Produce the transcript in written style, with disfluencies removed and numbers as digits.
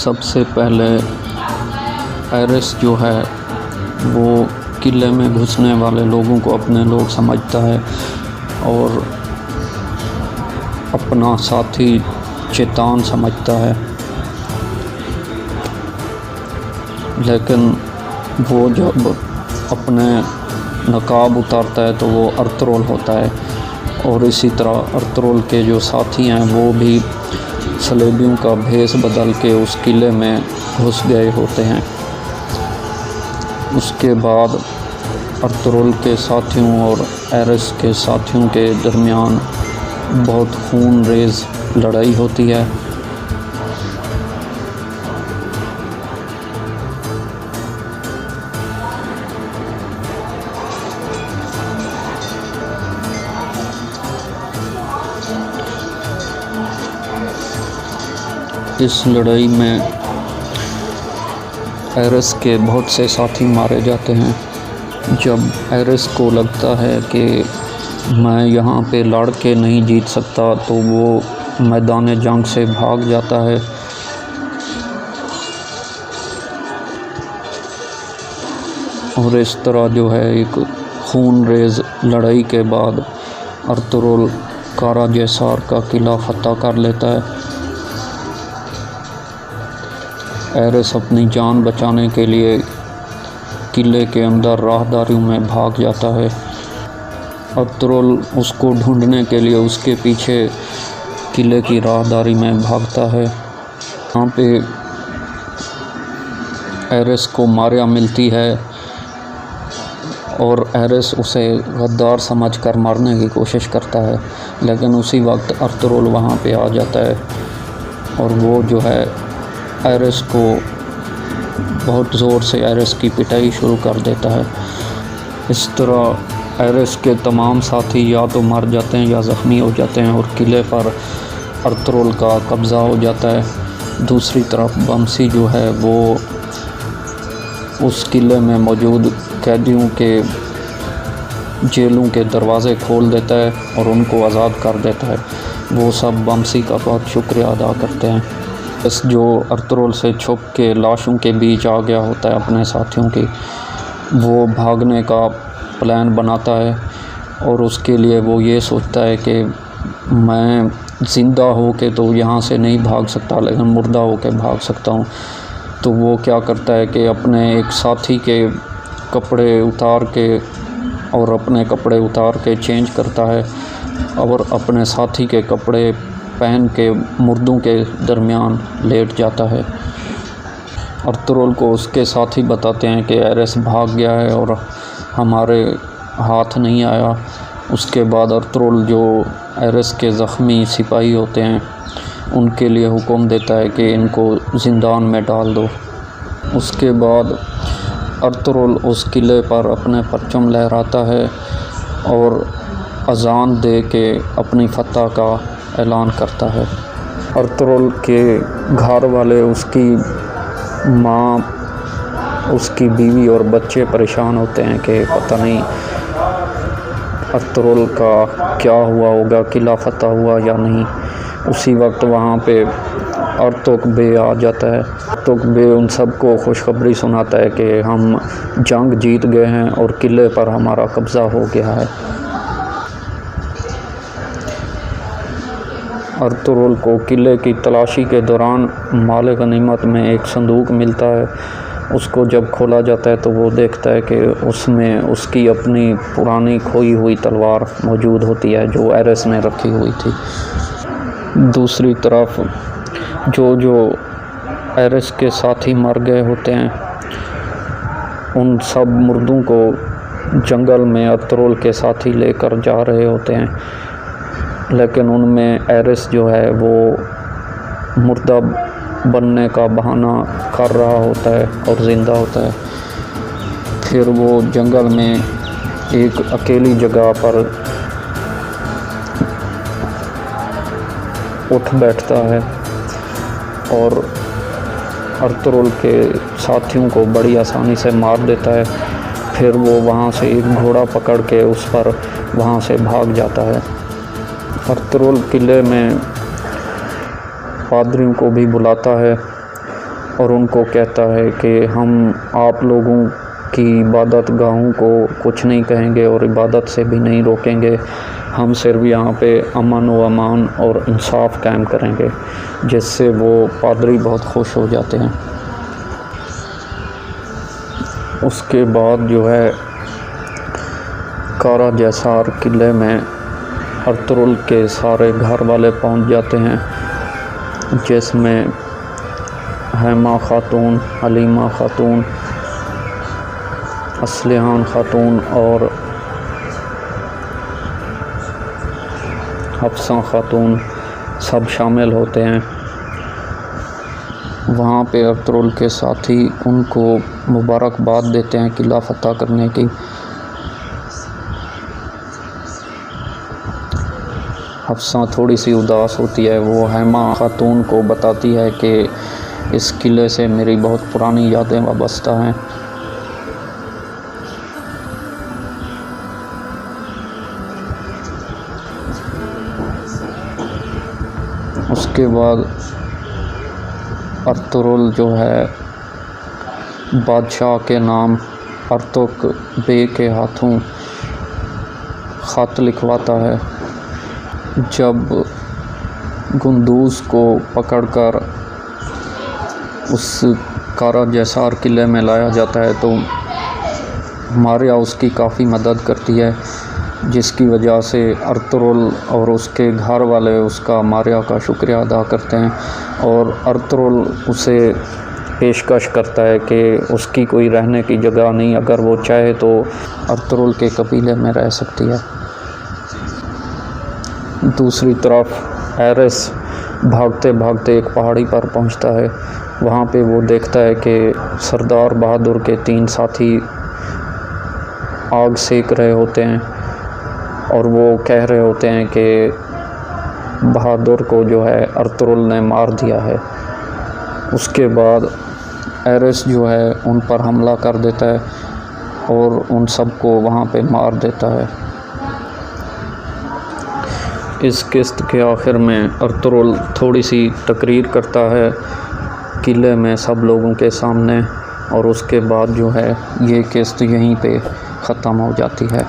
सबसे पहले एरिस जो है वो किले में घुसने वाले लोगों को अपने लोग समझता है और अपना साथी शैतान समझता है, लेकिन वो जब अपने नकाब उतारता है तो वो अर्तुगरुल होता है। और इसी तरह अर्तुगरुल के जो साथी हैं वो भी सलेबियों का भेष बदल के उस किले में घुस गए होते हैं। उसके बाद अर्तुगरुल के साथियों और एरिस के साथियों के दरमियान बहुत खून रेज़ लड़ाई होती है। इस लड़ाई में एरिस के बहुत से साथी मारे जाते हैं। जब एरिस को लगता है कि मैं यहाँ पे लड़ के नहीं जीत सकता तो वो मैदान जंग से भाग जाता है। और इस तरह जो है एक खून रेज़ लड़ाई के बाद अर्तुगरुल काराजेसार का किला फतह कर लेता है। एरिस अपनी जान बचाने के लिए किले के अंदर राहदारियों में भाग जाता है। अर्तुगरुल उसको ढूंढने के लिए उसके पीछे किले की राहदारी में भागता है। यहाँ पे एरिस को मारिया मिलती है और एरिस उसे गद्दार समझकर मारने की कोशिश करता है, लेकिन उसी वक्त अर्तुगरुल वहाँ पे आ जाता है और वो जो है एरिस को बहुत ज़ोर से एरिस की पिटाई शुरू कर देता है। इस तरह एरिस के तमाम साथी या तो मर जाते हैं या ज़ख्मी हो जाते हैं और किले पर अर्तुगरुल का कब्ज़ा हो जाता है। दूसरी तरफ बमसी जो है वो उस किले में मौजूद कैदियों के जेलों के दरवाज़े खोल देता है और उनको आज़ाद कर देता है। वो सब बमसी का बहुत शुक्रिया अदा करते हैं। बस जो अर्तुगरुल से छुप के लाशों के बीच आ गया होता है अपने साथियों की, वो भागने का प्लान बनाता है और उसके लिए वो ये सोचता है कि मैं ज़िंदा हो के तो यहाँ से नहीं भाग सकता, लेकिन मुर्दा हो के भाग सकता हूँ। तो वो क्या करता है कि अपने एक साथी के कपड़े उतार के और अपने कपड़े उतार के चेंज करता है और अपने साथी के कपड़े पहन के मुर्दों के दरमियान लेट जाता है। अर्तुगरुल को उसके साथी बताते हैं कि एरिस भाग गया है और हमारे हाथ नहीं आया। उसके बाद अर्तुगरुल जो एरिस के ज़ख्मी सिपाही होते हैं उनके लिए हुक्म देता है कि इनको ज़िंदान में डाल दो। उसके बाद अर्तुगरुल उस किले पर अपने परचम लहराता है और अज़ान दे के अपनी फतह का ऐलान करता है। अर्तुगरुल के घर वाले, उसकी माँ, उसकी बीवी और बच्चे परेशान होते हैं कि पता नहीं अर्तुगरुल का क्या हुआ होगा, किला फतह हुआ या नहीं। उसी वक्त वहाँ पे अर्तुग बे आ जाता है। अर्तुग बे उन सबको खुशखबरी सुनाता है कि हम जंग जीत गए हैं और किले पर हमारा कब्ज़ा हो गया है। अर्तुगरुल को किले की तलाशी के दौरान माल गनीमत में एक संदूक मिलता है। उसको जब खोला जाता है तो वो देखता है कि उसमें उसकी अपनी पुरानी खोई हुई तलवार मौजूद होती है जो एरिस ने रखी हुई थी। दूसरी तरफ जो एरिस के साथी मर गए होते हैं उन सब मुर्दों को जंगल में अर्तुगरुल के साथी लेकर जा रहे होते हैं, लेकिन उनमें एरिस जो है वो मुर्दा बनने का बहाना कर रहा होता है और ज़िंदा होता है। फिर वो जंगल में एक अकेली जगह पर उठ बैठता है और अर्तुगरुल के साथियों को बड़ी आसानी से मार देता है। फिर वो वहाँ से एक घोड़ा पकड़ के उस पर वहाँ से भाग जाता है। अर्तुगरुल किले में पादरियों को भी बुलाता है और उनको कहता है कि हम आप लोगों की इबादत गाहों को कुछ नहीं कहेंगे और इबादत से भी नहीं रोकेंगे, हम सिर्फ यहाँ पे अमन व अमान और इंसाफ कायम करेंगे, जिससे वो पादरी बहुत खुश हो जाते हैं। उसके बाद जो है कारा जैसार किले में अर्तुगरुल के सारे घर वाले पहुंच जाते हैं, जिसमें हैमा खातून, हलीमा खातून, असलिहान खातून और हफ्सा खातून सब शामिल होते हैं। वहाँ पे अर्तुगरुल के साथी उनको मुबारकबाद देते हैं किला फतह करने की। हफ्सा थोड़ी सी उदास होती है, वो हैमा खातून को बताती है कि इस किले से मेरी बहुत पुरानी यादें वाबस्ता हैं। उसके बाद अर्तुगरुल जो है बादशाह के नाम अर्तुक बे के हाथों ख़त लिखवाता है। जब गुंदूज़ को पकड़कर उस कारा जैसार किले में लाया जाता है तो मारिया उसकी काफ़ी मदद करती है, जिसकी वजह से अर्तुगरुल और उसके घर वाले उसका मारिया का शुक्रिया अदा करते हैं। और अर्तुगरुल उसे पेशकश करता है कि उसकी कोई रहने की जगह नहीं, अगर वो चाहे तो अर्तुगरुल के कबीले में रह सकती है। दूसरी तरफ एरिस भागते भागते एक पहाड़ी पर पहुंचता है। वहाँ पे वो देखता है कि सरदार बहादुर के 3 साथी आग सेक रहे होते हैं और वो कह रहे होते हैं कि बहादुर को जो है अर्तुगरुल ने मार दिया है। उसके बाद एरिस जो है उन पर हमला कर देता है और उन सबको वहाँ पे मार देता है। इस किस्त के आखिर में अर्तुगरुल थोड़ी सी तकरीर करता है किले में सब लोगों के सामने, और उसके बाद जो है ये किस्त यहीं पे ख़त्म हो जाती है।